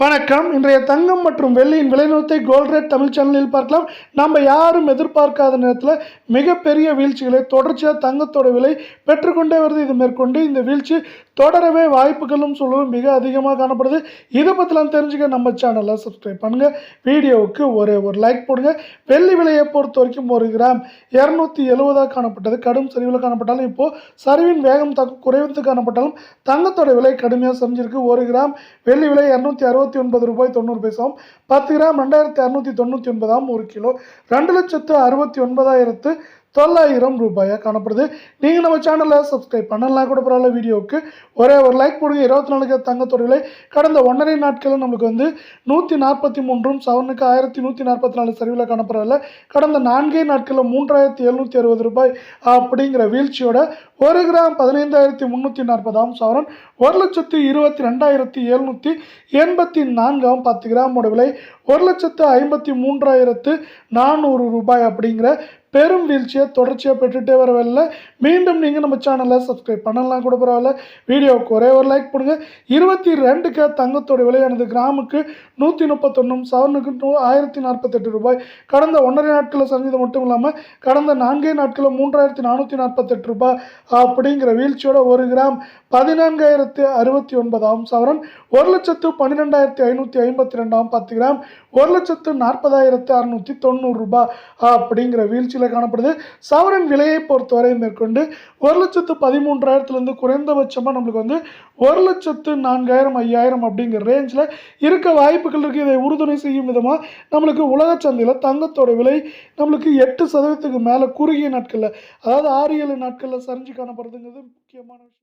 வணக்கம். இன்றைய தங்கம் மற்றும் வெள்ளியின் விலைநிறுவனத்தை கோல்ட் ரேட் தமிழ் சேனலில் பார்க்கலாம். நம்ம யாரும் எதிர்பார்க்காத நேரத்தில் மிகப்பெரிய வீழ்ச்சிகளை தொடர்ச்சியாக தங்கத்தோட விலை பெற்றுக்கொண்டே வருது. இது மேற்கொண்டு இந்த வீழ்ச்சி தொடரவே வாய்ப்புகளும் சூழலும் மிக அதிகமாக காணப்படுது. இதை பற்றிலாம் தெரிஞ்சுக்க நம்ம சேனலை சப்ஸ்கிரைப் பண்ணுங்கள். வீடியோவுக்கு ஒரு லைக் போடுங்க. வெள்ளி விலையை பொறுத்த வரைக்கும் 1 கிராம் 270 காணப்பட்டது. கடும் சரிவில் காணப்பட்டாலும் இப்போது சரிவின் வேகம் குறைந்து காணப்பட்டாலும் தங்கத்தோட விலை கடுமையாக சரிஞ்சிருக்கு. 1 கிராம் வெள்ளி விலை 269 ரூபாய் 90 பைசாவும், 10 கிராம் 2699 1 கிலோ 2,69,900 ரூபாயாக காணப்படுது. நீங்கள் நம்ம சேனலில் சப்ஸ்கிரைப் பண்ணலாம் கூட பரவாயில்ல. வீடியோவுக்கு ஒரு லைக் போடுங்க. 24 தங்கத்தோட விலை கடந்த 1.5 நாட்களில் நம்மளுக்கு 143 சவரனுக்கு 1144 சரிவில் காணப்படவில்லை. கடந்த 4 நாட்களில் 3760 ரூபாய் அப்படிங்கிற வீழ்ச்சியோட 1 கிராம் 15,340 சவரன் 1,22,784 10 கிராமோட விலை 1,53,400 ரூபாய் அப்படிங்கிற பெரும் வீழ்ச்சியை தொடர்ச்சியாக பெற்றுட்டே வரவில்லை. மீண்டும் நீங்கள் நம்ம சேனலை சப்ஸ்கிரைப் பண்ணலாம் கூட பரவாயில்ல. வீடியோவுக்கு ஒரு லைக் போடுங்க. 22 தங்கத்தோட விலையானது கிராமுக்கு 131 சவரனுக்கு 1048 ரூபாய் கடந்த 1.5 நாட்களில் சரிஞ்சது மட்டும் இல்லாமல் கடந்த 4 நாட்களில் 3,448 ரூபாய் அப்படிங்கிற வீழ்ச்சியோட 1 கிராம் 14,069 சவரன் 1,12,552 10 கிராம் 1,40,690 ரூபாய் அப்படிங்கிற வீழ்ச்சியில் காணப்படுது. சவரன் விலையை பொறுத்தவரை மேற்கொண்டு 1,13,000 குறைந்தபட்சமாக நம்மளுக்கு 1,04,000 5,000 அப்படிங்கிற ரேஞ்சில் இருக்க வாய்ப்புகள் இருக்குது. இதை உறுதுணை செய்யும் விதமாக நம்மளுக்கு உலக சந்தையில் தங்கத்தோட விலை நம்மளுக்கு 8% மேலே குறுகிய நாட்களில், அதாவது 6-7 நாட்களில் சரிஞ்சு காணப்படுறதுங்கிறது முக்கியமான விஷயம்.